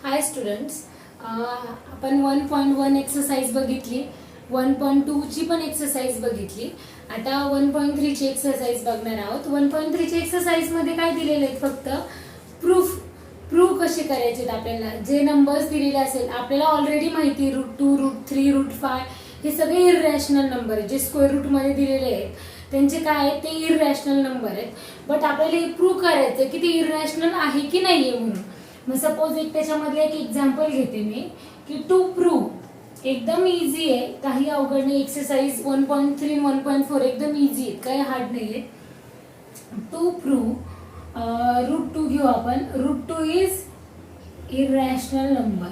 हाय students, आपण 1.1 exercise बघितली, 1.2 ची पण एक्सरसाइज बघितली. आता 1.3 ची एक्सरसाइज बघणार आहोत. 1.3 ची एक्सरसाइज मध्ये काय दिलेले आहेत, फक्त प्रूफ कसे करायचे. आपल्याला जे नंबर्स दिलेले असेल, आपल्याला ऑलरेडी माहिती √2, √3, √5 हे सगळे इररॅशनल नंबर आहेत. जे स्क्वेअर रूट मध्ये दिलेले आहेत त्यांचे काय आहेत, ते इररॅशनल नंबर आहेत. बट आपल्याला हे प्रूव्ह करायचं की ते इररॅशनल आहे की नाहीये म्हणून. मग सपोज एक त्याच्यामधले एक एक्झाम्पल घेते मी की टू प्रूव्ह. एकदम इझी आहे, काही अवघड नाही. एक्सरसाइज 1.3 1.4 एकदम इझी आहे, काही हार्ड नाही आहे. टू प्रूव्ह √2 घेऊ आपण. √2 इज इररॅशनल नंबर.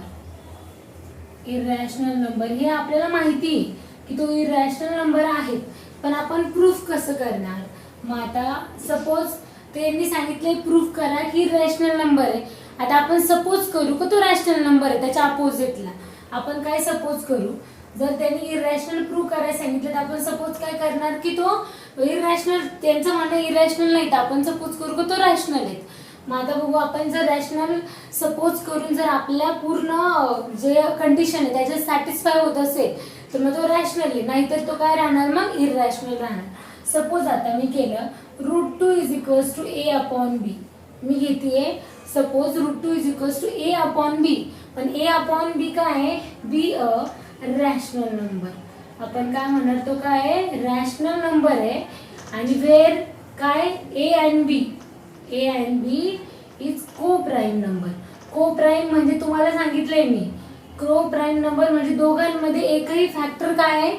इररॅशनल नंबर हे आपल्याला माहिती आहे की तो इररॅशनल नंबर आहे, पण आपण प्रूफ कसं करणार. मग आता सपोज त्यांनी सांगितले प्रूफ करा की रॅशनल नंबर आहे. आता आपण सपोज करू की तो रॅशनल नंबर आहे, त्याच्या अपोजिटला आपण काय सपोज करू. जर त्यांनी इररॅशनल प्रूव्ह करायला सांगितलं तर आपण सपोज काय करणार की तो इररॅशनल, त्यांचं म्हणणं इररॅशनल नाही तर आपण सपोज करू की तो रॅशनल आहे. मग आता बघू आपण, जर रॅशनल सपोज करून जर आपल्या पूर्ण जे कंडिशन आहे त्याच्यात सॅटिस्फाय होत असेल तर मग तो रॅशनल आहे, नाहीतर तो काय राहणार, मग इररॅशनल राहणार. सपोज आता मी केलं √2 is equals to a upon b. मी घेतेय suppose √2 is equals to a upon b, पण a अपॉन b काय आहे, b अ रॅशनल नंबर. आपण काय म्हणणार, तो काय आहे, रॅशनल नंबर आहे. आणि वेर काय, a अँड b इज को प्राईम नंबर. को प्राईम म्हणजे तुम्हाला सांगितलंय मी, को प्राईम नंबर म्हणजे दोघांमध्ये एकही फॅक्टर काय आहे,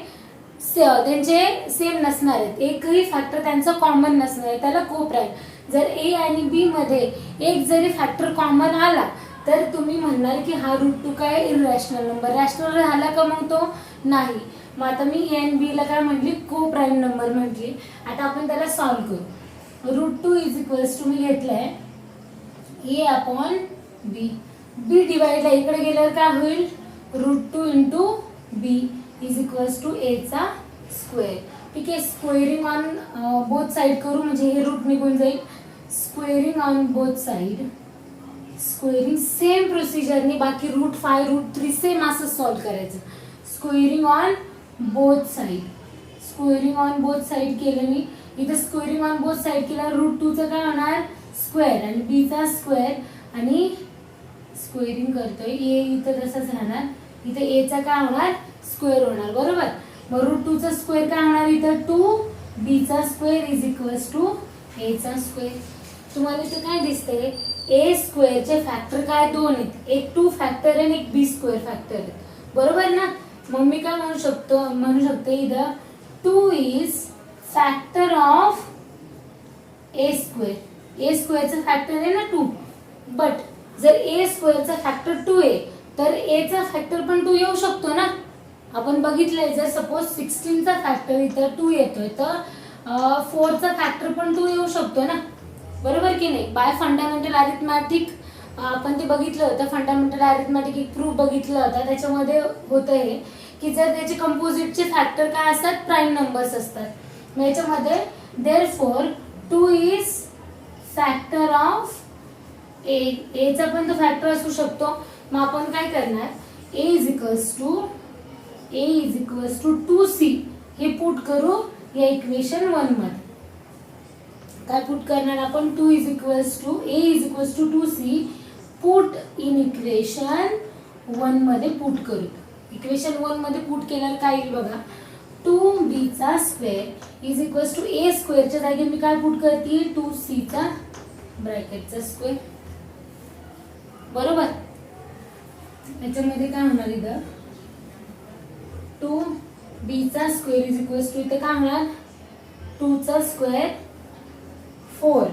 त्यांचे सेम नसणार आहेत. एकही फॅक्टर त्यांचा कॉमन नसणार आहे, त्याला को प्राईम. जर a आणि b मध्ये एक जरी फॅक्टर कॉमन आला तर तुम्ही म्हणणार की हा √2 काय इररॅशनल नंबर. रॅशनल राहिला का मग तो नाही. मग आता मी a आणि b ला काय म्हटली, को प्राईम नंबर म्हटली. आता आपण त्याला सॉल्व्ह करू. √2 इज इक्वल्स टू मी घेतलंय a अपॉन b. b डिवाइडला इकडे गेल्यावर काय होईल, √2 into b is equals to a चा स्क्वेअर. ठीक आहे, स्क्वेअरिंग ऑन बोथ साइड करू म्हणजे हे रूट निघून जाईल. Squaring on both side, squaring same प्रोसिजरने, बाकी √5 √3 सेम असं सॉल्व्ह करायचं. Squaring on both side, squaring on both side केलं मी. इथं स्क्वेअरिंग ऑन बोथ साइड केलं, √2 चं काय होणार, स्क्वेअर, आणि b चा स्क्वेअर, आणि स्क्वेअरिंग करतोय a इथं तसंच राहणार. इथं a चा काय होणार, स्क्वेअर होणार, बरोबर. मग √2 चा स्क्वेअर काय होणार, इथं 2, b चा square is equals to a चा स्क्वेअर. तुम्हाला इथं काय दिसतंय, a स्क्वेअरचे फॅक्टर काय, दोन आहेत. एक 2 फॅक्टर आणि एक b स्क्वेअर फॅक्टर आहे, बरोबर ना. मग मी काय म्हणू शकते इथं 2 is factor of a square. a स्क्वेअरचा फॅक्टर आहे ना 2, बट जर a स्क्वेअरचा फॅक्टर 2 आहे तर a चा फॅक्टर पण 2 येऊ शकतो ना. आपण बघितलंय, जर सपोज 16 चा फॅक्टर इथं 2 येतोय तर 4 चा फॅक्टर पण 2 येऊ शकतो ना, बरोबर की नाही. बाय फंडामेंटल अरिथमॅटिक आपण ते बघितलं होतं. फंडामेंटल अरिथमॅटिक एक प्रूफ बघितला होता, त्याच्यामध्ये होतं हे की जर त्याचे कंपोजिटचे फॅक्टर काय असतात, प्राईम नंबर्स असतात. मग याच्यामध्ये therefore 2 is factor of a चा पण तो फॅक्टर असू शकतो. मग आपण काय करणार, a is equals to 2c हे पुट करू या इक्वेशन 1 मध्ये. काय पुट करणार आपण, 2 is equals to a is equals to 2c put in equation 1 मध्ये पुट करू. इक्वेशन 1 मध्ये पुट केल्यावर काय येईल बघा, 2b चा square is equals to a स्क्वेअरच्या जागी मी काय पुट करते, 2c चा ब्रॅकेटचा स्क्वेअर, बरोबर. याच्यामध्ये काय होणार, इथं 2b चा स्क्वेअर इज इक्वल्स टू इथे काय होणार, 2 चा स्क्वेअर 4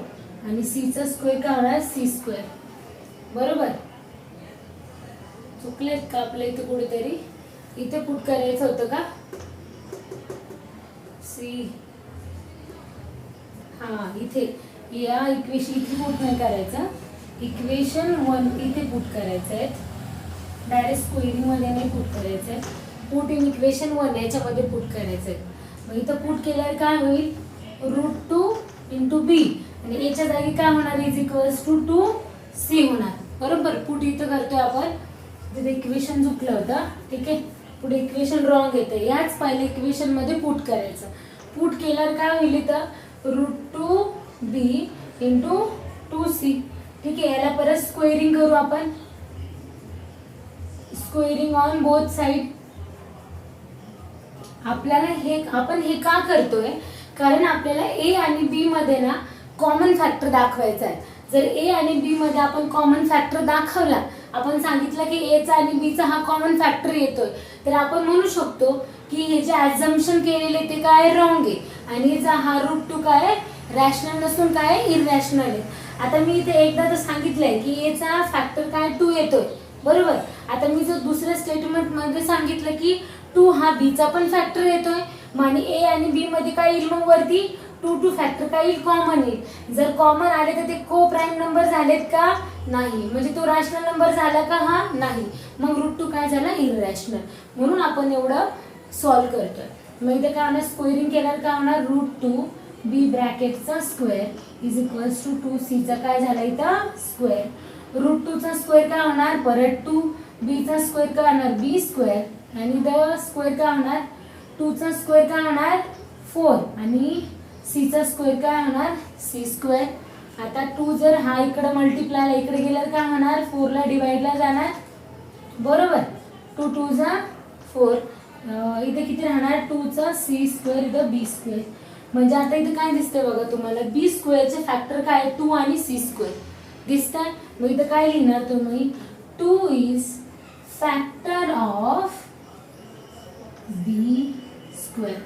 आणि c चा स्क्वेअर काय होणार, c स्क्वेअर, बरोबर. चुकलेत का आपल्या इथे कुठेतरी, इथे पुट करायचं होतं का, c, हा इथे या इक्वेशन इथे पुट नाही करायचं, इक्वेशन 1 इथे पुट करायचं आहे. डायरेक्ट स्क्वेअरिंग मध्ये नाही पुट करायचं आहे, पुट इन इक्वेशन 1 याच्यामध्ये पुट करायचं आहे. मग इथं पुट केल्यावर काय होईल, √2 इंटू b, आणि याच्या जागी काय होणार, इज इक्वल्स टू 2c होणार. बरोबर. पुट इथं करतोय आपण, तिथे इक्वेशन चुकलं होतं, ठीक आहे. पुढे इक्वेशन रॉंग येते, याच पहिल्या इक्वेशन मध्ये पुट करायचं. पुट केल्यावर काय होईल इथं, √2b इंटू 2c, ठीक आहे. याला परत स्क्वेअरिंग करू आपण, स्क्वेअरिंग ऑन बोथ साइड. आपल्याला आपण हे का करतोय, कारण आपल्याला ए आणि बी मध्ये ना कॉमन फॅक्टर दाखवायचा आहे. जर ए आणि बी मध्ये आपण कॉमन फॅक्टर दाखवला, आपण सांगितलं की एचा आणि बीचा हा कॉमन फॅक्टर येतोय, तर आपण म्हणू शकतो की हे जे ॲझम्पशन केलेले ते काय रॉंग आहे, आणि हा √2 काय रॅशनल नसून काय इररॅशनल आहे. आता मी इथे एकदा तर सांगितलंय की एचा फॅक्टर काय 2 येतोय, बरोबर. आता मी जर दुसऱ्या स्टेटमेंट मध्ये सांगितलं की 2 हा बीचा पण फॅक्टर येतोय, आणि ए आणि बी मध्ये काय येईल, मग वरती 2 फॅक्टर काय येईल, कॉमन येईल. जर कॉमन आले तर ते को प्राईम नंबर झालेत का, नाही. म्हणजे तो रॅशनल नंबर झाला का, हा नाही. मग √2 काय झाला, इररॅशनल. म्हणून आपण एवढं सॉल्व्ह करतोय. मग इथे काय होणार, स्क्वेअरिंग केल्यावर काय होणार, √2b ब्रॅकेटचा square is equals to 2c चा काय झाला इथं स्क्वेअर. √2 चा स्क्वेअर काय होणार, परत 2, b चा स्क्वेअर काय होणार, b स्क्वेअर, आणि द स्क्वेअर काय होणार, 2 चा स्क्वेअर काय होणार 4, आणि c चा स्क्वेअर काय होणार c स्क्वेअर. आता 2 जर हा इकडे मल्टिप्लायला इकडे गेल्यावर काय होणार, 4 ला डिवाइडला जाणार, बरोबर. 2 2 जा 4, इथे किती राहणार, 2 चा c स्क्वेअर, इथं b स्क्वेअर. म्हणजे आता इथे काय दिसतंय बघा तुम्हाला, b स्क्वेअरचे फॅक्टर काय 2 आणि c स्क्वेअर दिसतंय. मग इथं काय लिहिणार तुम्ही, 2 is factor of b square.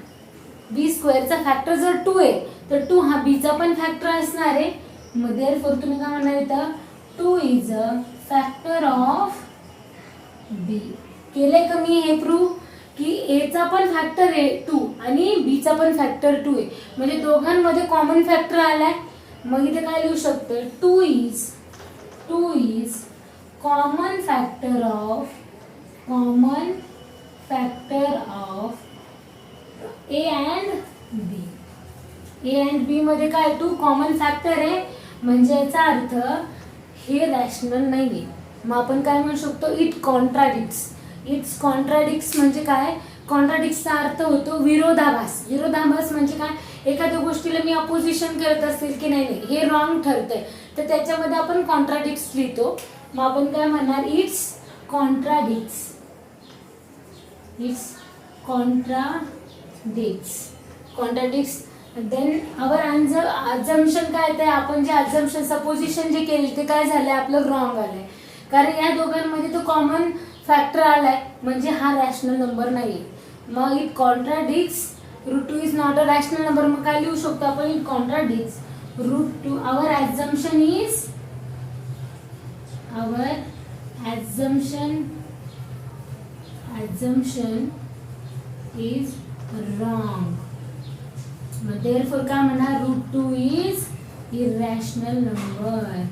b स्क्वेअरचा फॅक्टर जर 2 आहे तर 2 हा b चा पण फॅक्टर असणार आहे. मग देअरफॉर तुम्ही काय म्हणणार इथं, 2 is a factor of b. केले का मी हे प्रूव्ह की a चा पण फॅक्टर आहे 2 आणि b चा पण फॅक्टर 2 आहे, म्हणजे दोघांमध्ये कॉमन फॅक्टर आलाय. मग इथे काय लिहू शकतो, 2 is common factor of a and b. a and b मध्ये काय 2 कॉमन फॅक्टर आहे, म्हणजे याचा अर्थ हे रॅशनल नाहीये. मग आपण काय म्हणू शकतो, इट कॉन्ट्राडिक्ट्स. इट्स कॉन्ट्राडिक्ट्स म्हणजे काय, कॉन्ट्राडिक्ट्सचा अर्थ होतो विरोधाभास. विरोधाभास म्हणजे काय, एखाद्या गोष्टीला मी अपोजिशन करत असेल की नाही हे रॉंग ठरतंय, तर त्याच्यामध्ये आपण कॉन्ट्राडिक्ट्स लिहितो. मग आपण काय म्हणणार, it's contradicts. Then our assumption काय ते, आपण जे अझम्पशन सपोजिशन जे केले ते काय झालंय, आपलं रॉंग आलंय. कारण या दोघांमध्ये तो कॉमन फॅक्टर आलाय, म्हणजे हा रॅशनल नंबर नाहीये. मग it contradicts, √2 is not a rational number. मग काय लिहू शकतो आपण, it contradicts √2. Our assumption is wrong. मग देअरफॉर काय म्हणणार, √2 इज इररॅशनल नंबर.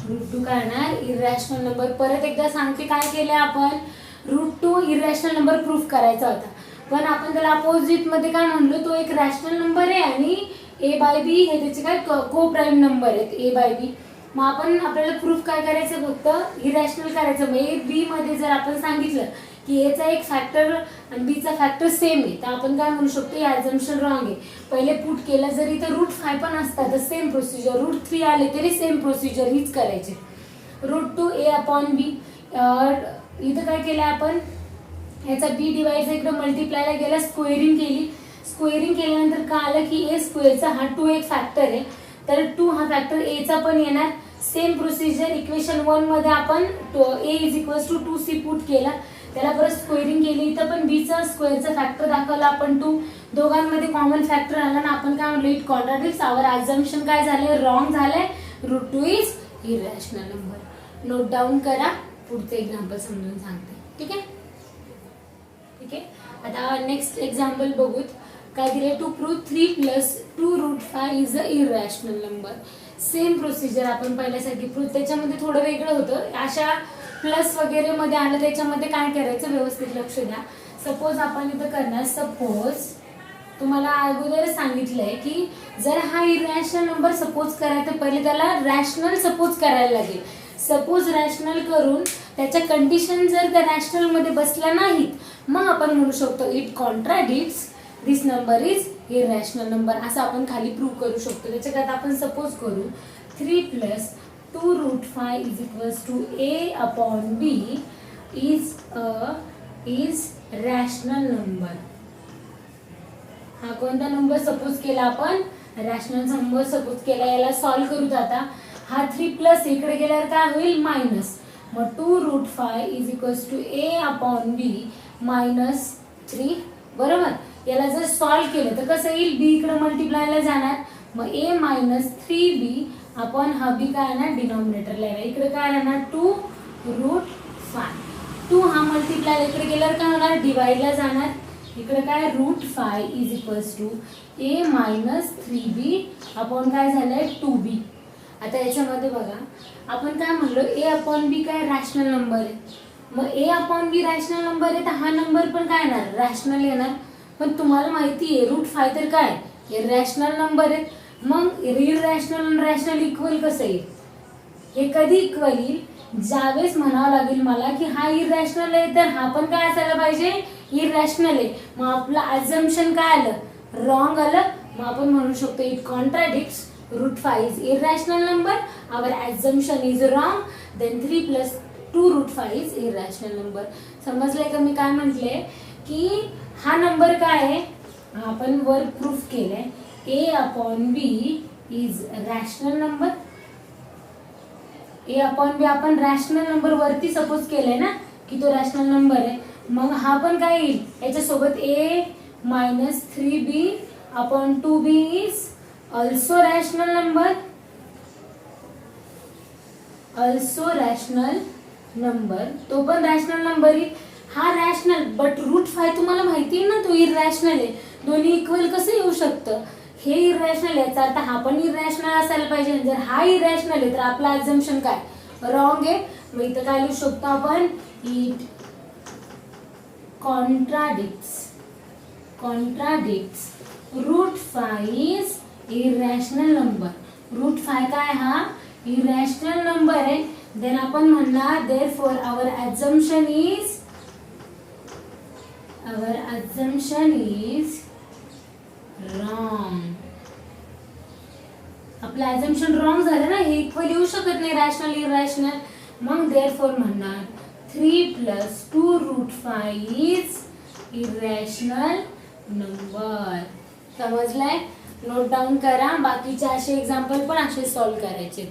√2 काय होणार, इररॅशनल नंबर. परत एकदा सांगते काय केलं आपण, √2 इररॅशनल नंबर प्रूफ करायचा होता, पण आपण त्याला अपोजिट मध्ये काय म्हणलो, तो एक रॅशनल नंबर आहे आणि a/b हे त्याचे काय को प्राईम नंबर आहेत a/b. मग आपल्याला प्रूफ काय करायचं, फक्त इररॅशनल करायचं. मग b मध्ये जर आपण सांगितलं की a चा एक फॅक्टर आणि b चा फॅक्टर सेम आहे, तर आपण काय म्हणू शकतो, हे अझम्पशन रॉंग आहे. पहिले पुट केलं जरी तर √5 पण असतात, तर सेम प्रोसिजर. √3 आले तरी सेम प्रोसिजर हीच करायची. √2a/b. इथं काय केलं आपण, याचा b डिवाइडचा इकडे मल्टिप्लायला गेला, स्क्वेअरिंग केली. स्क्वेअरिंग केल्यानंतर काय आलं की a स्क्वेअरचा हा 2 एक फॅक्टर आहे, तर 2 हा फॅक्टर a चा पण येणार. सेम प्रोसिजर इक्वेशन 1 मध्ये आपण a is equals to 2c put केला, त्याला परत स्क्वेअरिंग केली. इथं पण b चा स्क्वेअरचा फॅक्टर दाखवला आपण 2, दोघांमध्ये कॉमन फॅक्टर आला ना, आपण काय म्हणलो, इट कॉन्ट्राडिक्ट्स. आवर अझम्पशन काय झाले, रॉंग झालंय. √2 इज इररॅशनल नंबर. नोट डाऊन करा, पुढचे एक्झाम्पल समजून सांगते, ठीक आहे. आता नेक्स्ट एक्झाम्पल बघूत. काय दिले, to prove 3 + 2√5 is a irrational number. Same procedure आपण पहिल्यासारखी प्रूव्ह, त्याच्यामध्ये थोडं वेगळं होतं. अशा प्लस वगैरे मध्ये आलं, त्याच्यामध्ये काय करायचं व्यवस्थित लक्ष द्या. सपोज आपण इथं करणार, सपोज तुम्हाला अगोदर सांगितलंय की जर हा इररॅशनल नंबर सपोज करायचा, पहिले त्याला रॅशनल सपोज करायला लागेल. सपोज रॅशनल करून त्याच्या कंडिशन जर त्या रॅशनलमध्ये बसल्या नाहीत मग आपण म्हणू शकतो it contradicts this number is irrational number, असं आपण खाली प्रूव्ह करू शकतो. त्याच्याकरता आपण सपोज करू 3 + 2√5 = a/b is रॅशनल नंबर. हा कोणता नंबर सपोज केला आपण? रॅशनल नंबर सपोज केला. याला सॉल्व करू आता. हा 3 इकडे गेल्यावर काय होईल? मायनस. मग 2√5 = a/b -3 बरोबर. याला जर सॉल्व केलं तर कसं येईल? b इकडे मल्टिप्लायला जाणार. मग a - 3b आपण हा b काय येणार? डिनॉमिनेटरला येणार. इकडे काय राहणार? 2√5. 2 हा मल्टिप्लाय इकडे गेल्यावर काय होणार? डिवाइडला जाणार. इकडे काय? √5 = a - 3b आपण काय झालंय? 2b. आता याच्यामध्ये बघा आपण काय म्हणलो? a/b काय? रॅशनल नंबर आहे. मग a/b रॅशनल नंबर आहे तर हा नंबर पण काय येणार? रॅशनल येणार. पण तुम्हाला माहिती आहे √5 तर काय? इरॅशनल नंबर आहे. मग इरॅशनल आणि रॅशनल इक्वल कसं येईल? हे कधी इक्वल येईल? ज्यावेळेस म्हणावं लागेल मला की हा इरॅशनल आहे तर हा पण काय असायला पाहिजे? इरॅशनल आहे. मग आपलं अझम्पशन काय आलं? रॉंग आलं. मग आपण म्हणू शकतो it contradicts √5 is irrational number, our assumption is wrong, then 3 + 2√5 is irrational number. समजलंय का मी काय म्हटले? की हा नंबर काय आहे? आपण वर प्रूफ केलंय a/b is rational number. a/b आपण रॅशनल नंबर वरती सपोज केलंय ना की तो रॅशनल नंबर आहे. मग हा पण काय येईल? याच्यासोबत a - 3b/2b is also rational number. तो पण रॅशनल नंबर आहे. हा रॅशनल बट √5 तुम्हाला माहिती आहे ना तो इरॅशनल आहे. दोन्ही इक्वल कसं येऊ शकतं? हे इरॅशनल आहे याचा अर्थ हा पण इरॅशनल असायला पाहिजे. जर हा इरॅशनल आहे तर आपलं अझम्पशन काय? रॉंग आहे. मग इथं काय लिहू शकतो आपण? It contradicts √5 is irrational number. √5 काय? हा irrational number आहे. देन आपण म्हणणार therefore our assumption is wrong. आपलं assumption wrong झालं ना. हे इक्वल येऊ शकत नाही रॅशनल इरॅशनल. मग therefore म्हणणार 3 + 2√5 is irrational number. समजलंय? नोट डाऊन करा. बाकीचे असे एक्झाम्पल पण असे सॉल्व करायचे.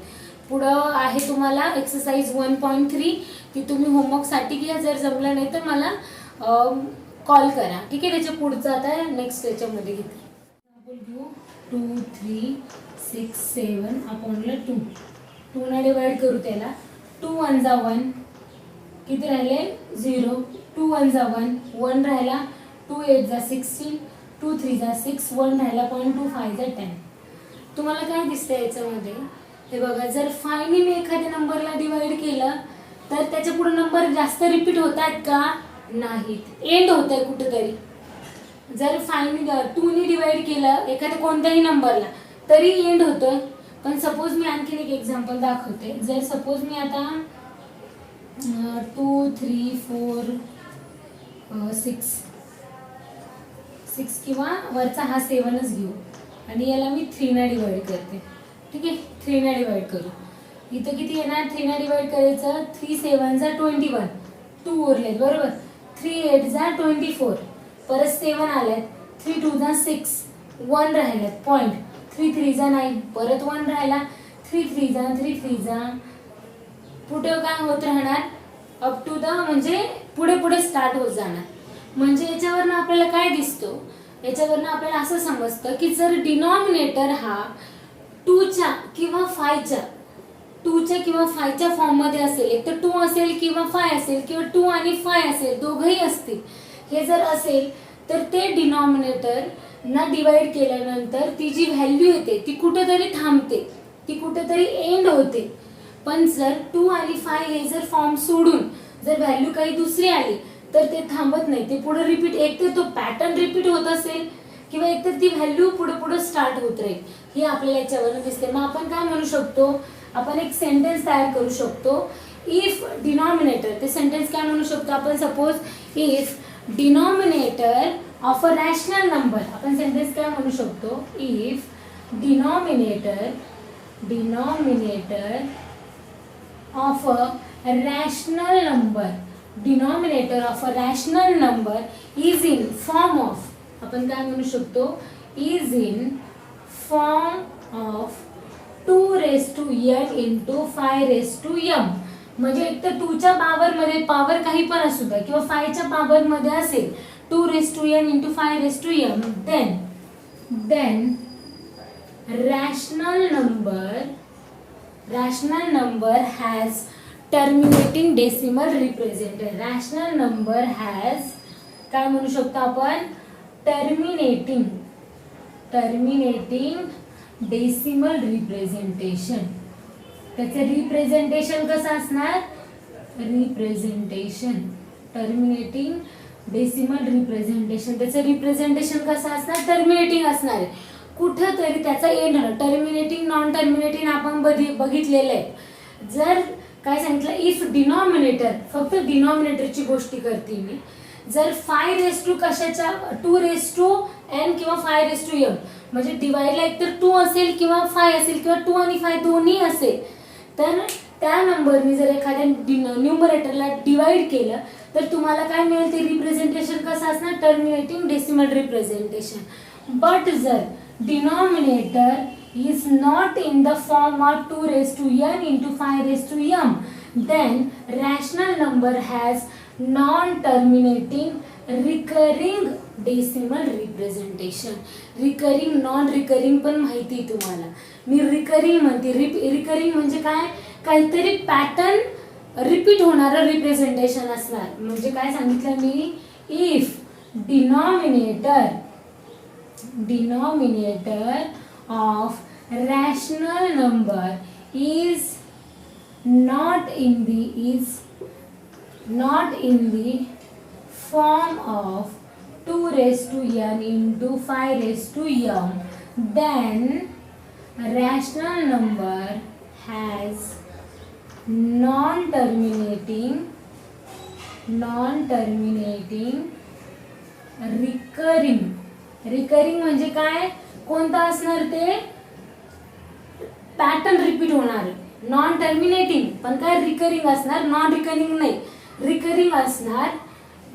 पुढं आहे तुम्हाला एक्सरसाइज 1.3 ती तुम्ही होमवर्कसाठी घ्या. जर जमलं नाही तर मला कॉल करा. ठीक आहे. त्याच्या पुढचं आता नेक्स्ट याच्यामध्ये घेते. घेऊ 2 3 6 7 अपॉन 2. 2 ने डिवाइड करू त्याला. 2 1 जा 1 किती राहिले? 0. 2 1 जा 1 1 राहिला. 2 8 जा 16 2 3 जा 6 1 राहिला. 0.25 जा 10. तुम्हाला काय दिसतंय याच्यामध्ये? हे बघा जर 5 ने मी एखाद्या नंबरला डिवाइड केलं तर त्याच्या पुढे नंबर जास्त रिपीट होतात का? नाहीत. एंड होत आहे कुठेतरी. जर 2 ने डिवाइड केलं एखाद्या कोणत्याही नंबरला तरी एंड होतोय. पण सपोज मी आणखी एक एक्झाम्पल दाखवते. जर सपोज मी आता 2 3 4 6 किंवा वरचा हा 7च घेऊ आणि याला मी 3 ने डिवाइड करते. ठीक आहे. 3 ने डिवाइड करू. इथं किती येणार? 3 ने डिवाइड करायचं. 3 7 जा 21 2 उरले बरोबर. 3 8 जा 24 परत 7 आल्यात. 3 2 जा 6 1 राहिल्यात पॉइंट. 3 3 जा 9 परत 1 राहिला. 3 3 जा पुढे काय होत राहणार? अप टू द म्हणजे पुढे पुढे स्टार्ट होत जाणार. म्हणजे याच्यावरनं आपल्याला काय दिसतो? याच्यावरनं आपल्याला असं समजतं की जर डिनॉमिनेटर हा 2च्या किंवा 5च्या फॉर्म मध्ये असेल. एक तर 2 असेल किंवा 5 असेल किंवा 2 आणि 5 असेल दोघंही असतील. हे जर असेल तर ते डिनॉमिनेटर ना डिवाइड केल्यानंतर ती जी व्हॅल्यू येते ती कुठेतरी थांबते. ती कुठेतरी एंड होते. पण जर 2 आणि 5 हे जर फॉर्म सोडून जर व्हॅल्यू काही दुसरी आली तर ते थांबत नाही. ते पुढे रिपीट. एक तर तो पॅटर्न रिपीट होत असेल किंवा एकतर ती व्हॅल्यू पुढे पुढे स्टार्ट होत राहील, ही आपल्याला याच्यावरून दिसते. मग आपण काय म्हणू शकतो, आपण एक सेंटेन्स तयार करू शकतो. इफ डिनॉमिनेटर, ते सेंटेन्स काय म्हणू शकतो आपण, suppose if denominator of a rational number, आपण सेंटेन्स काय म्हणू शकतो, if denominator of a rational number, denominator of a rational number is in form of, आपण काय म्हणू शकतो, is in form of 2n into 5m. म्हणजे एक तर 2च्या पावर मध्ये पावर काही पण असू द्या किंवा 5च्या पावर मध्ये असेल 2n into 5m, then rational number has terminating decimal representation. rational number has काय म्हणू शकतो आपण, terminating डेसिमल रिप्रेझेंटेशन. त्याचे रिप्रेझेंटेशन कसं असणार, टर्मिनेटिंग डेसिमल रिप्रेझेंटेशन, त्याचं रिप्रेझेंटेशन कसं असणार, टर्मिनेटिंग असणार आहे. कुठं तरी त्याचा एंड होणार. टर्मिनेटिंग नॉन टर्मिनेटिंग आपण बघितलेलं आहे. जर काय सांगितलं, इफ डिनॉमिनेटर, फक्त डिनॉमिनेटरची गोष्टी करते मी, जर 5 कशाच्या 2n किंवा 5m, म्हणजे डिवाइडला एकतर 2 असेल किंवा 5 असेल किंवा 2 आणि 5 दोन्ही असेल, तर त्या नंबरनी जर एखाद्या न्यूमरेटरला डिवाइड केलं तर तुम्हाला काय मिळेल, ते रिप्रेझेंटेशन कसं असणार, टर्मिनेटिंग डेसिमल रिप्रेझेंटेशन. बट जर denominator is not in the form of 2n into 5m, then rational number has non-terminating recurring decimal representation. Recurring non recurring पण माहिती तुम्हाला, मी रिकरिंग म्हणते. रिकरिंग म्हणजे काय, काहीतरी पॅटर्न रिपीट होणारं रिप्रेझेंटेशन असणार. म्हणजे काय सांगितलं मी, if denominator of rational number is not in the form of 2n into 5m, then rational number has non-terminating recurring म्हणजे काय, कोणता असणार, ते पॅटर्न रिपीट होणार. नॉन टर्मिनेटिंग पण काय रिकरिंग असणार, नॉन रिकरिंग नाही, रिकरिंग असणार.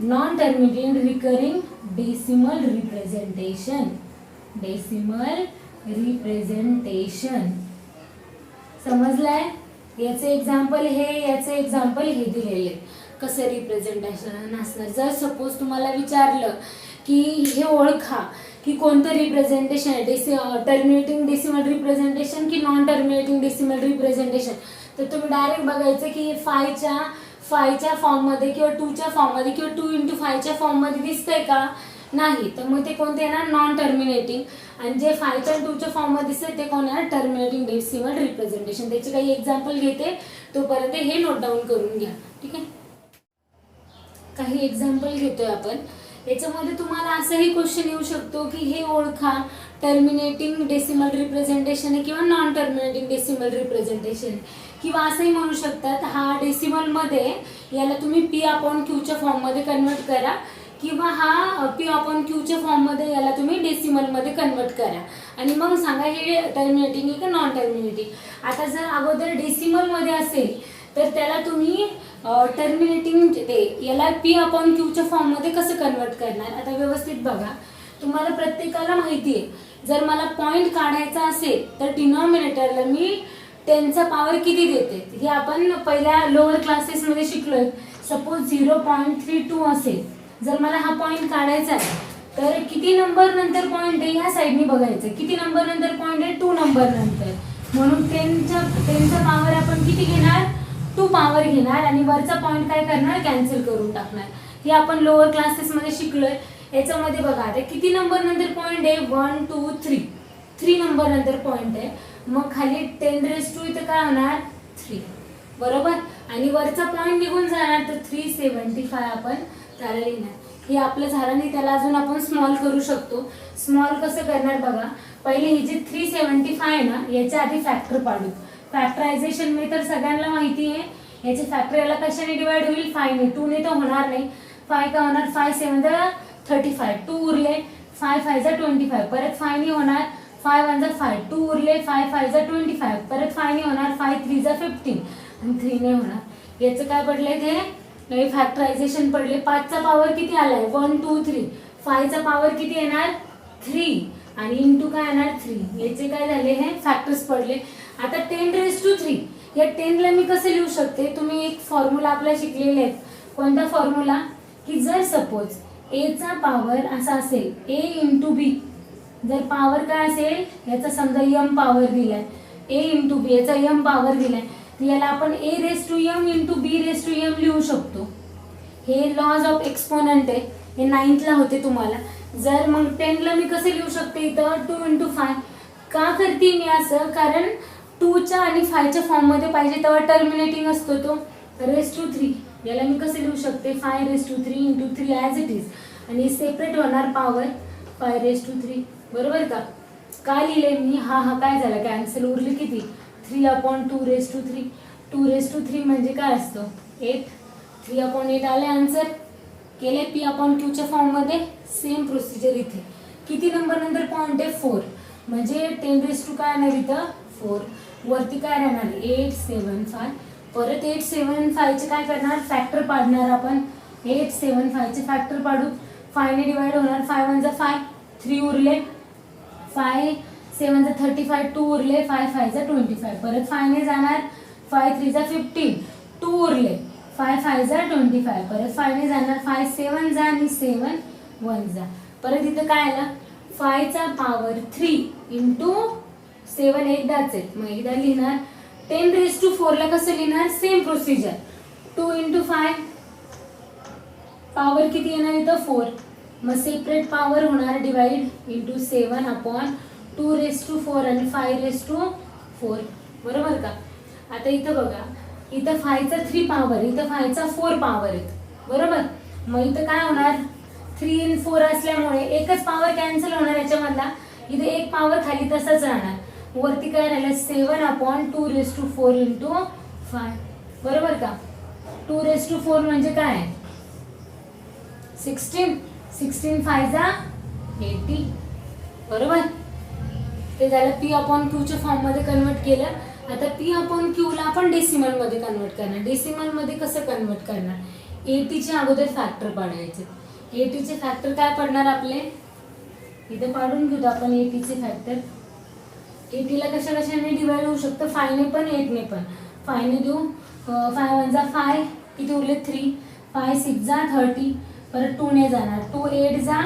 Non terminating recurring decimal representation. समजलंय. याचे एक्झाम्पल हे दिलेले, कसं रिप्रेझेंटेशन असणार. जर सपोज तुम्हाला विचारलं की हे ओळखा की कोणतं रिप्रेझेंटेशन आहे, टर्मिनेटिंग डेसिमल रिप्रेझेंटेशन की नॉन टर्मिनेटिंग डेसिमल रिप्रेझेंटेशन, तर तुम्ही डायरेक्ट बघायचं की 5च्या फॉर्ममध्ये किंवा 2च्या फॉर्ममध्ये किंवा 2 into 5च्या फॉर्ममध्ये दिसतंय का, नाही. तर मग ते कोणते येणार, नॉन टर्मिनेटिंग. आणि जे 5च्या आणि 2च्या फॉर्ममध्ये दिसते ते कोण येणार, टर्मिनेटिंग डेसिमल रिप्रेझेंटेशन. त्याचे काही एक्झाम्पल घेते, तोपर्यंत हे नोट डाऊन करून घ्या. ठीक आहे, काही एक्झाम्पल घेतोय आपण. याच्यामध्ये तुम्हाला असंही क्वेश्चन येऊ शकतो की हे ओळखा, टर्मिनेटिंग डेसिमल रिप्रेझेंटेशन आहे किंवा नॉन टर्मिनेटिंग डेसिमल रिप्रेझेंटेशन, किंवा असंही म्हणू शकतात हा डेसिमलमध्ये, याला तुम्ही P/Qच्या फॉर्ममध्ये कन्वर्ट करा, किंवा हा P/Qच्या फॉर्ममध्ये याला तुम्ही डेसिमलमध्ये कन्वर्ट करा आणि मग सांगा हे टर्मिनेटिंग आहे का नॉन टर्मिनेटिंग. आता जर अगोदर डेसिमलमध्ये असेल तर त्याला तुम्ही टर्मिनेटिंग ते याला P/Qच्या फॉर्ममध्ये कसं कन्वर्ट करणार. आता व्यवस्थित बघा, तुम्हाला प्रत्येकाला माहिती आहे, जर मला पॉईंट काढायचा असेल तर डिनॉमिनेटरला मी 10चा पॉवर किती देते, हे आपण पहिल्या लोअर क्लासेसमध्ये शिकलोय. सपोज 0.32 असेल, जर मला हा पॉईंट काढायचा आहे तर किती नंबर नंतर पॉईंट आहे, या साईडने बघायचं. किती नंबर नंतर पॉईंट आहे, 2 नंबर नंतर. म्हणून 10चा पॉवर आपण किती घेणार, 2 पॉवर घेणार आणि वरचा पॉईंट काय करणार, कॅन्सल करून टाकणार. हे आपण लोअर क्लासेसमध्ये शिकलोय. याच्यामध्ये बघा आता किती नंबर नंतर पॉईंट आहे, 1 2 3 नंबर नंतर पॉईंट आहे. मग खाली 10⁻² इथं काय होणार, 3, बरोबर. आणि वरचा पॉईंट निघून जाणार तर 375 आपण त्याला लिहिणार. हे आपलं झालं नाही, त्याला अजून आपण स्मॉल करू शकतो. स्मॉल कसं करणार बघा, पहिले ही जी 375 आहे ना, याच्या आधी फॅक्टर पाडू. फॅक्टरायझेशन मेथड सगळ्यांना माहिती आहे. याचे फॅक्टर याला कशाने डिवाइड होईल, 5 ने. 2 ने तर होणार नाही. 5 का होणार, 5 7 35, 2 उरले, 5 5 25, परत 5 ने होणार, 5 1 5, 2 उरले, 5 5 25, परत 5 ने होणार, 5 3 15 आणि 3 ने होणार. याचं काय पडलंय ते फॅक्टरायझेशन पडले. 5 चा पॉवर किती आलाय, 1 2 3. 5 चा पॉवर किती येणार, 3 आणि इंटू काय येणार, 3. याचे काय झाले, हे फॅक्टर्स पडले. आता 10⁻³ या 10 ला मी कसं लिहू शकते, तुम्ही एक फॉर्म्युला आपला शिकलेले आहेत. कोणता फॉर्म्युला, की जर सपोज a चा पॉवर असा असेल, a इंटू बी, जर पॉवर काय असेल, याचा समजा m पॉवर दिलाय, a इंटू बी, याचा m पॉवर दिलाय, तर याला आपण a⁻m इंटू b⁻m लिहू शकतो. हे लॉज ऑफ एक्सपोनंट आहे, हे 9th ला होते तुम्हाला. जर मग 10 ला मी कसं लिहू शकते, इथं 2 इंटू 5. का करते मी असं, कारण 2च्या आणि 5च्या फॉर्म मध्ये पाहिजे तेव्हा टर्मिनेटिंग असतो तो ⁻³ याला मी कसं लिहू शकते, 5⁻³ इंटू 3 ॲज इट इज, आणि सेपरेट होणार पॉवर 5⁻³ बरोबर का. का लिहिले मी, हा काय झालं, कॅन्सल, उरले किती, 3/2⁻³. 2⁻³ म्हणजे काय असतं, 8. 3/8 आले आन्सर. केले p/q च्या फॉर्म मध्ये. सेम प्रोसिजर इथे किती नंबर नंतर पॉइंट आहे, 4, म्हणजे 10⁻² काय येणार इथं, 4. वरती काय राहणार, 8 7 5. परत 8 7 5 चे काय करणार, फॅक्टर पाडणार आपण. 8 7 5 चे फॅक्टर पाडू, 5 ने डिवाइड होणार, 5 1 5, 3 उरले, 5 7 35, 2 उरले, 5 5 25, परत 5 ने जाणार, 5 3 15, 2 उरले, 5 5 25, परत 5 ने जाणार, 5 7 आणि 7 1 परत इथं काय आलं, 5 चा पॉवर 3 इंटू 7 एकदाच आहे, मग एकदा लिहिणार. 10⁻⁴ ला कसं लिहिणार, सेम प्रोसिजर. 2 इंटू 5, पॉवर किती येणार इथं, 4. मग सेपरेट पॉवर होणार, डिवाइड इंटू 7/2⁻⁴ आणि 5⁻⁴ बरोबर का. आता इथं बघा, इथं 5 चा 3 पॉवर, इथं 5 चा 4 पॉवर आहेत बरोबर. मग इथं काय होणार, 3 आणि 4 असल्यामुळे एकच पॉवर कॅन्सल होणार याच्यामधला, इथे एक पॉवर खाली तसाच राहणार. वरती काय राहिलं, 7/2⁻⁴ इंटू 5 बरोबर का. 2⁻⁴ म्हणजे काय, 16. 16 5 80 बरोबर. ते झालं p/q च्या फॉर्म मध्ये कन्वर्ट केलं. आता p/q ला आपण डेसिमल मध्ये कन्वर्ट करणार. डेसिमल मध्ये कसं कन्वर्ट करणार, 80 चे अगोदर फॅक्टर पाडायचे. 80 चे फॅक्टर काय पडणार आपले, इथे पाडून घेऊ आपण 80 चे फॅक्टर. 80 ला कशाने डिवाइड होऊ शकतं, 5 ने पण 8 ने पण. 5 ने देऊ, 5 1 5, किती उरले, 3. 5 6 30, परत 2 ने जाणार, 2 8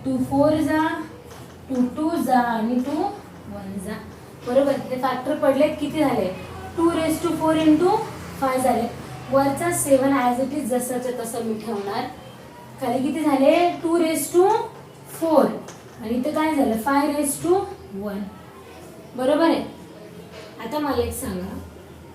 2 4 2 2 आणि 2 1 बरोबर. हे फॅक्टर पडले, किती झाले, 2⁻⁴ इंटू 5 झाले. वरचा 7 ॲज इट इज जसाच्या तसं मी ठेवणार. खाली किती झाले, 2⁻⁴ आणि इथे काय झालं, 5⁻1 बरोबर आहे. आता मला एक सांगा,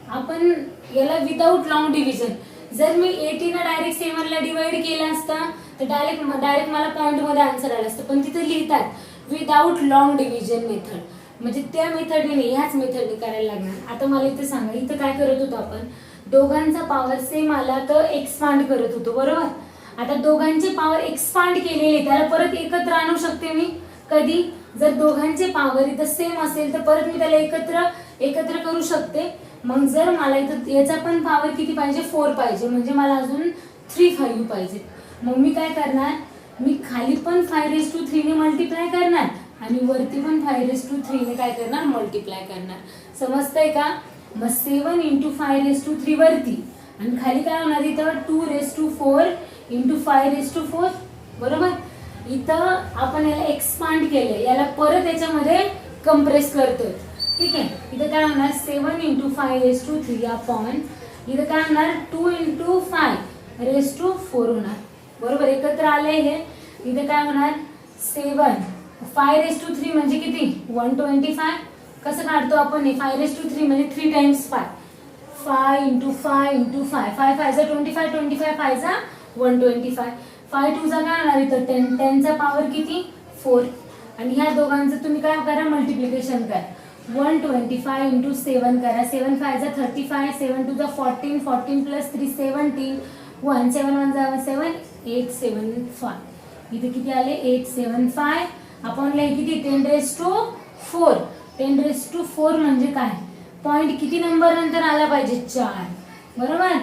आपण याला विदाउट लॉंग डिव्हिजन, जर मी 80 ना डायरेक्ट 7 ला डिवाइड केला असता तर डायरेक्ट मला पॉइंट मध्ये आन्सर आला असतं, पण तिथे लिहितात विदाउट लॉंग डिव्हिजन मेथड, म्हणजे त्या मेथडने, ह्याच मेथडने करायला लागणार. आता मला इथे सांगा, इथं काय करत होतो आपण, दोघांचा पॉवर सेम आला तर एक्सपांड करत होतो बरोबर. आता दोघांचे पॉवर एक्सपांड केलेले, त्याला परत एकत्र आणू शकते मी कधी, जर दोघांचे पॉवर इथं सेम असेल तर परत मी त्याला एकत्र करू शकते. मग जर मला इथं याचा पण पॉवर किती पाहिजे, 4 पाहिजे, म्हणजे मला अजून 3 5 पाहिजे. मग मी काय करणार, मी खाली पण 5⁻³ ने मल्टिप्लाय करणार आणि वरती पण 5⁻³ ने काय करणार, मल्टिप्लाय करणार. समजतंय का. मग 7 इंटू 5⁻³ वरती आणि खाली काय होणार, इथं 2⁻⁴ इंटू 5⁻⁴ बरोबर. इथं आपण याला एक्सपांड केले, याला परत याच्यामध्ये कंप्रेस करतोय, ठीक आहे. इथं काय होणार, 7 इंटू 5⁻³ अपॉन, इथं काय होणार, 2 इंटू 5⁻⁴ होणार बरोबर. एकत्र आले हे. इथे काय होणार, 7 5⁻³ म्हणजे किती, 125. कसं काढतो आपण, 5⁻³ म्हणजे 3 टाइम्स 5. 5 into 5 into 5, 5 5 25, 25 5 125. 5 2 चा काय होणार इथं 10, 10 चा पॉवर किती 4 आणि ह्या दोघांचं तुम्ही काय करा मल्टिप्लिकेशन करा 125 इंटू 7 करा 7 5 जा 35 7 2 जा 14 14 प्लस 3 17 1 7 1 जा 7 875 इथे किती आले 875 आपण हे किती 10 रेज टू 4 10 रेज टू 4 म्हणजे काय पॉइंट किती नंबर नंतर आला पाहिजे 4 बरोबर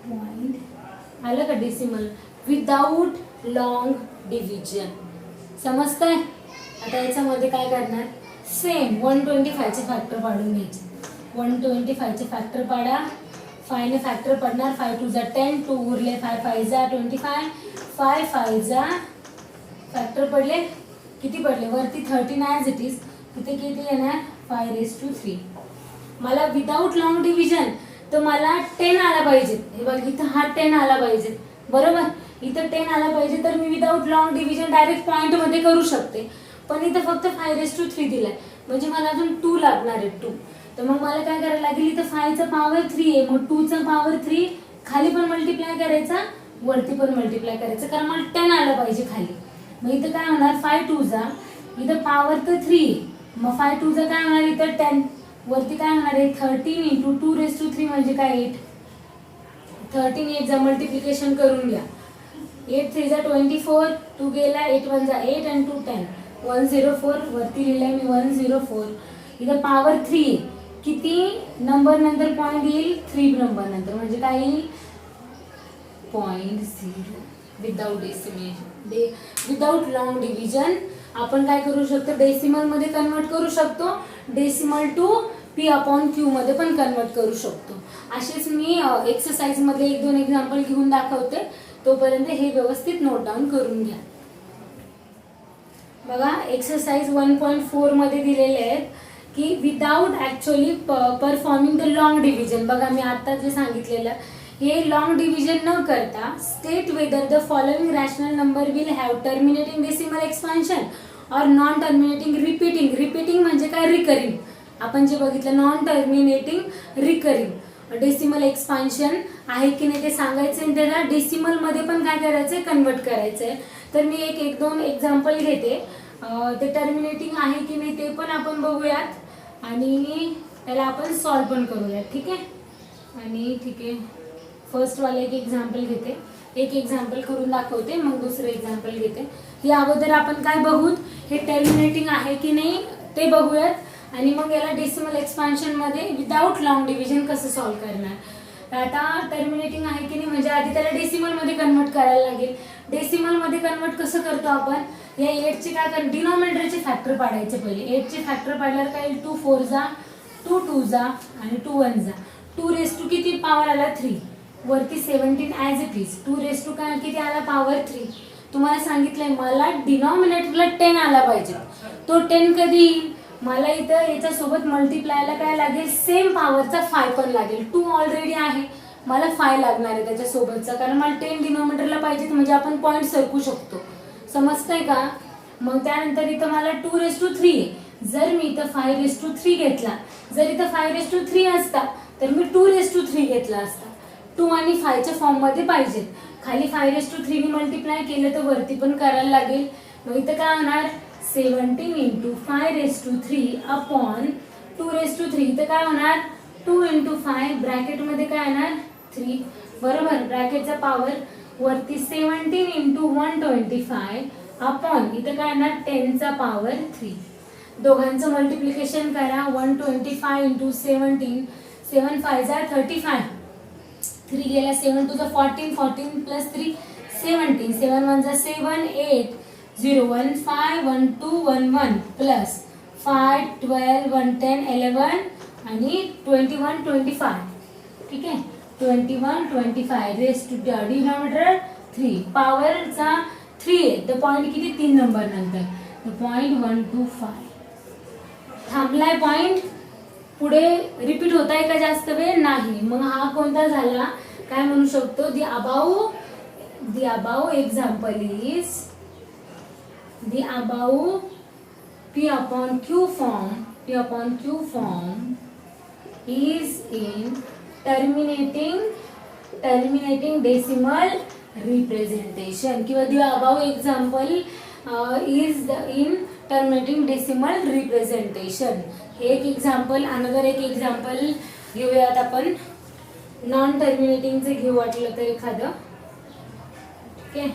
पॉइंट आलं का डेसिमल विदाउट लॉंग डिव्हिजन समजतंय आता याच्यामध्ये काय करणार सेम 125 चे फॅक्टर पाडून घ्यायचे 125 चे फॅक्टर पाडा 5 ने फॅक्टर पडणार 5 2 जा 10 2 उरले 5 5 जा 25 5 5 जा फॅक्टर पडले किती पडले वरती 13 ॲज इट इज तिथे किती येणार 5 रेज टू 3 मला विदाउट लॉंग डिव्हिजन तर मला 10 आला पाहिजे हे बघ इथं हा 10 आला पाहिजे बरोबर इथं 10 आला पाहिजे तर me without long division direct point मध्ये करू शकते पण इथं फक्त 5 रेज टू 3 दिलाय म्हणजे मला अजून 2 लागणार आहे 2 तर मग मला काय करायला लागेल इथं 5 चा पॉवर 3 आहे मग 2 चा पॉवर 3 खाली पण मल्टिप्लाय करायचा वरती पण मल्टिप्लाय करायचं कारण मला 10 आलं पाहिजे खाली मग इथं काय होणार 5 2 जा इथं पॉवर तर 3 मग 5 2 जा काय होणार इथं 10 वरती काय होणार आहे 13 इंटू 2 रेज टू 3 म्हणजे काय 8 13 8 जा मल्टिप्लिकेशन करून घ्या 8 3 जा 24 2 गेला 8 1 जा 8 आणि 2 10 104 वरती लिहिलंय मी 104 इथं पॉवर 3 किती नंबर नंतर पॉइंट येईल 3 नंबर नंतर म्हणजे काय येईल 0.0 without decimation without long division आपण काय करू शकतो डेसिमल मध्ये कन्वर्ट करू शकतो डेसिमल टू P/Q मध्ये पण कन्वर्ट करू शकतो असेच मी एक्सरसाइज मध्ये 1-2 एक्झाम्पल घेऊन दाखवते तोपर्यंत हे व्यवस्थित नोट डाऊन करून घ्या बघा एक्सरसाइज 1.4 मध्ये दिलेले आहेत की without actually performing the long division बघा मी आता जे सांगितलेलं हे लॉंग डिव्हिजन न करता state whether the following rational number will have terminating decimal expansion और नॉन टर्मिनेटिंग रिपीटिंग म्हणजे काय रिकरिंग आपण जे बघितलं non terminating recurring decimal expansion आहे की नाही ते सांगायचं आणि त्याला डेसिमल मध्ये पण काय करायचंय कन्वर्ट करायचंय तर मी एक दोन एक्झाम्पल घेते ते टर्मिनेटिंग आहे की नाही ते पण आपण बघूयात आणि त्याला आपण सॉल्व पण करूयात ठीक आहे आणि ठीक आहे फर्स्ट वाले एक एक्झाम्पल घेते एक एक्झाम्पल करून दाखवते मग दुसरं एक्झाम्पल घेते या अगोदर आपण काय बघूत हे टर्मिनेटिंग आहे की नाही ते बघूयात आणि मग याला डेसिमल एक्सपान्शन मध्ये विदाउट लॉंग डिव्हिजन कसं सॉल्व करणार आता टर्मिनेटिंग आहे की नाही म्हणजे आधी त्याला डेसिमल मध्ये कन्वर्ट करायला लागेल डेसिमल मध्ये कन्वर्ट कसं करतो आपण या 8 चे काय कर डिनॉमिनेटरचे फॅक्टर पाडायचे पहिले 8 चे फॅक्टर पाडल्यावर काय 2 4 जा 2 2 जा आणि 2 1 जा 2 रेज टू किती पॉवर आला 3 वरती 17 as it is 2 raise to काय किती आला पॉवर 3 तुम्हाला सांगितलंय मला डिनॉमिनेटरला 10 आला पाहिजे तो 10 कधी येईल मला इथं याच्या सोबत मल्टिप्लायला काय लागेल सेम पॉवरचा 5 पण लागेल 2 ऑलरेडी आहे मला 5 लागणार आहे त्याच्या सोबतचा कारण मला 10 डिनॉमिनेटरला पाहिजे म्हणजे आपण पॉइंट सरकू शकतो समजतंय का मग त्यानंतर इथं मला 2 रेज टू 3 जर मी इथं 5 रेज टू 3 घेतला जर इथं 5 रेज टू 3 असता तर मी 2 रेज टू 3 घेतला असता 2 आणि 5 च्या फॉर्म मध्ये पाहिजे खाली 5 रेज टू 3 ने मल्टिप्लाय केलं तर वरती पण करायला लागेल मग इथं काय होणार 17 into 5 raise to 3 upon 2 raise to 3 इथं काय होणार 2 इंटू 5 ब्रॅकेट मध्ये काय येणार 3 बरोबर ब्रॅकेटचा पॉवर वरती 17 इंटू 125 अपॉन इथं काय येणार 10 चा पॉवर 3 दोघांचं मल्टिप्लिकेशन करा 125 इंटू 17 7 5 जा 35 3 गेला 7 टू जा 14 14 प्लस 3 17 7 1 जा 7 8 0 1 5 1 2 1 1 प्लस 5 12 1 10 11 आणि 21 25 ठीक आहे 21 25 रेज टू डिनॉमिनेटर 3 पॉवरचा 3 आहे तर पॉइंट किती 3 नंबर नंतर तर पॉइंट 1 2 5 थांबलाय पॉइंट पुढे रिपीट होत आहे का जास्त वेळ नाही मग हा कोणता झाला काय म्हणू शकतो the above example is the above P/Q form is in terminating decimal representation किंवा the above example is in terminating decimal representation. हे एक एक्झाम्पल. अनदर एक एक्झाम्पल घेऊयात आपण. नॉन टर्मिनेटिंगचे घेऊ वाटलं तर एखादं. ओके,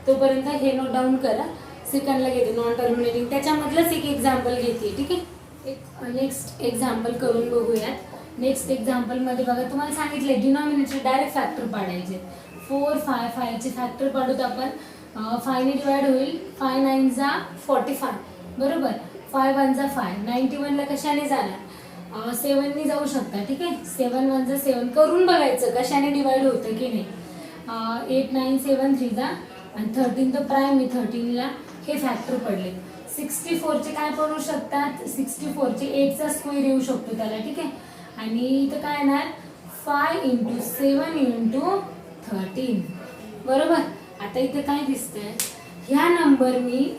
तोपर्यंत हे नोट डाऊन करा. सेकंडला घेते नॉन टर्मिनेटिंग, त्याच्यामधलंच एक एक्झाम्पल घेते. ठीक आहे, एक नेक्स्ट एक्झाम्पल करून बघूयात. नेक्स्ट एक्झाम्पलमध्ये बघा, तुम्हाला सांगितले डिनॉमिनेटर डायरेक्ट फॅक्टर पाडायचे. 4, 5, 5चे फॅक्टर पाडूत आपण. 5 ने डिवाइड होईल. 5 9 जा 45 बरोबर. 5 1 जा 5. 91ला कशाने जाणार? 7 ने जाऊ शकता. ठीक आहे, 7 1 जा 7 करून बघायचं कशाने डिवाइड होतं की नाही. 8 9 7 3 जा आणि 13 तर प्राईम आहे. 13ला हे फॅक्टर पडले. 64चे काय पडू शकतात? 64चे 8चा स्क्वेअर येऊ शकतो त्याला. ठीक आहे, आणि इथं काय येणार? 5 × 7 × 13 बरोबर. आता इथे काय दिसतंय? ह्या नंबर मी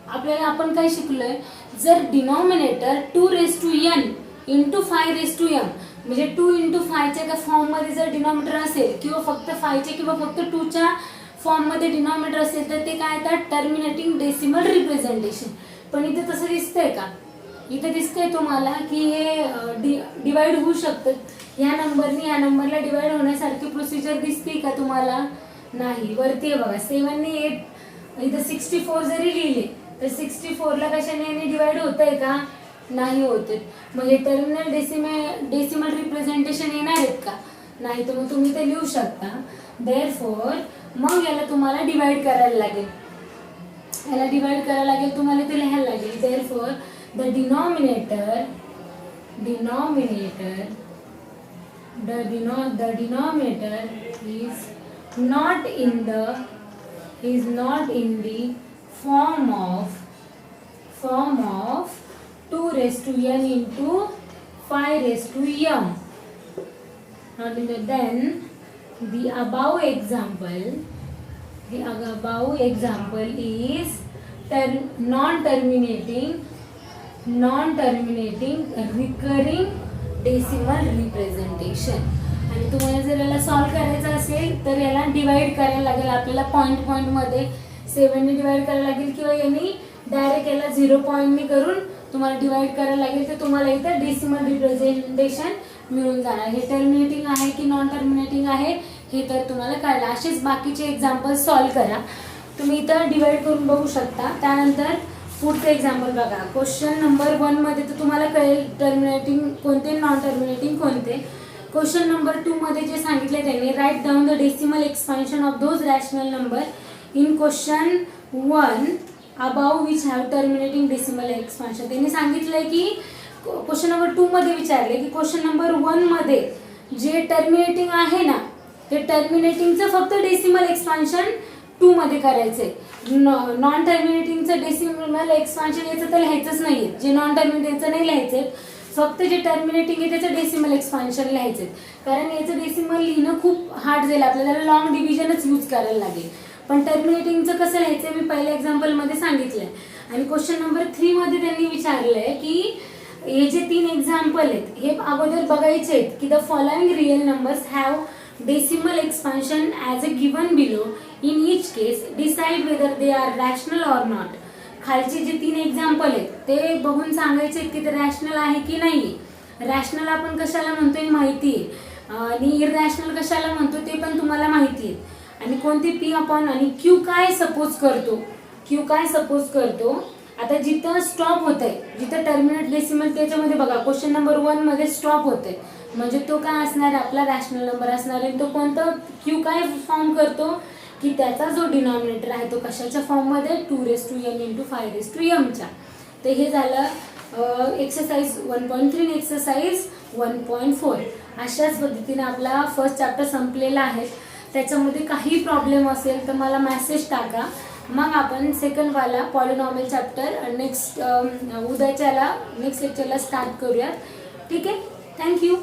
आपल्याला आपण काय शिकलोय? जर डिनॉमिनेटर 2n × 5m म्हणजे 2 × 5च्या का फॉर्म मध्ये जर डिनॉमिनेटर असेल किंवा फक्त 5च्या किंवा फक्त 2च्या फॉर्म मध्ये डिनॉमिनेटर असेल तर ते काय येतात? Terminating decimal representation. पण इथे तसं दिसतंय का? इथे दिसतंय तुम्हाला की हे डिवाइड होऊ शकतं. ह्या नंबरनी ह्या नंबरला डिवाइड होण्यासारखी प्रोसिजर दिसते का तुम्हाला? नाही. वरती आहे बघा 7 ने 8. इथं 64 जरी लिहिले तर 64ला कशाने याने डिवाइड होतंय का? नाही होते. मग हे टर्मिनल डेसिमल रिप्रेझेंटेशन येणार आहेत का? नाही. तर मग तुम्ही ते लिहू शकता. देअरफॉर मग याला तुम्हाला डिवाइड करायला लागेल. याला डिवाइड करायला लागेल, तुम्हाला ते लिहायला लागेल. Therefore the denominator is not in the form of 2n into 5m. Then the above example is non-terminating recurring decimal representation. आणि तुम्हाला जर याला सॉल्व करायचं असेल तर याला डिवाइड करायला लागेल आपल्याला. पॉईंट मध्ये 7 ने डिवाइड करायला लागेल किंवा यांनी डायरेक्ट याला 0 पॉईंटने करून तुम्हाला डिवाइड करायला लागेल. तर तुम्हाला इथं डेसिमल रिप्रेझेंटेशन मिळून जाणार. हे टर्मिनेटिंग आहे की नॉन टर्मिनेटिंग आहे हे तर तुम्हाला कळलं. असेच बाकीचे एक्झाम्पल सॉल्व करा. तुम्ही इथं डिवाइड करून बघू शकता. त्यानंतर पुढचं एक्झाम्पल बघा. क्वेश्चन नंबर 1 मध्ये तर तुम्हाला कळेल टर्मिनेटिंग कोणते, नॉन टर्मिनेटिंग कोणते. क्वेश्चन नंबर 2 मध्ये जे सांगितले त्यांनी right down the decimal expansion of those rational number in question 1 above which have terminating decimal expansion. त्यांनी सांगितलंय की क्वेश्चन नंबर 2 मध्ये विचारले की क्वेश्चन नंबर 1 मध्ये जे टर्मिनेटिंग आहे ना ते टर्मिनेटिंगचं फक्त डेसिमल एक्सपान्शन 2 मध्ये करायचंय. नॉन टर्मिनेटिंगचं डेसिमल एक्सपान्शन याचं तर लिहायचंच नाहीये. जे नॉन टर्मिनेटिंगचं नाही लिहायचंय, फक्त जे टर्मिनेटिंग आहे त्याचं डेसिमल एक्सपान्शन लिहायचंय. कारण याचं डेसिमल लिहिणं खूप हार्ड जाईल आपल्याला, लॉंग डिव्हिजनच यूज करायला लागेल. पण टर्मिनेटिंगचं कसं लिहायचं मी पहिल्या एक्झाम्पलमध्ये सांगितलंय. आणि क्वेश्चन नंबर 3 मध्ये त्यांनी विचारलंय की हे जे 3 एक्झाम्पल आहेत हे अगोदर बघायचे आहेत की the following real numbers have decimal expansion as a given below. In each case decide whether they are rational or not. खालचे जे 3 एक्झाम्पल आहेत ते बघून सांगायचे की ते रॅशनल आहे की नाही. रॅशनल आपण कशाला म्हणतोय माहिती आहे आणि इररॅशनल कशाला म्हणतो ते पण तुम्हाला माहिती आहे. आणि कोणते P अपॉन आणि Q काय सपोज करतो. आता जिथं स्टॉप होत आहे, जिथं टर्मिनेट डेसिमल त्याच्यामध्ये बघा क्वेश्चन नंबर 1 मध्ये स्टॉप होतंय म्हणजे तो काय असणार आपला रॅशनल नंबर असणार आहे. तो कोणता Q काय फॉर्म करतो की त्याचा जो डिनॉमिनेटर आहे तो कशाच्या फॉर्म मध्ये 2n × 5m च्या. तर हे झालं एक्सरसाइज 1.3 एक्सरसाइज 1.4. अशाच पद्धतीने आपला फर्स्ट चॅप्टर संपलेला आहे. त्याच्यामध्ये काही प्रॉब्लेम असेल तर मला मेसेज टाका. मग आपण सेकंड वाला पॉलिनॉमियल चॅप्टर नेक्स्ट उद्याच्याला नेक्स्ट लेक्चरला स्टार्ट करूयात. ठीक आहे, थँक्यू.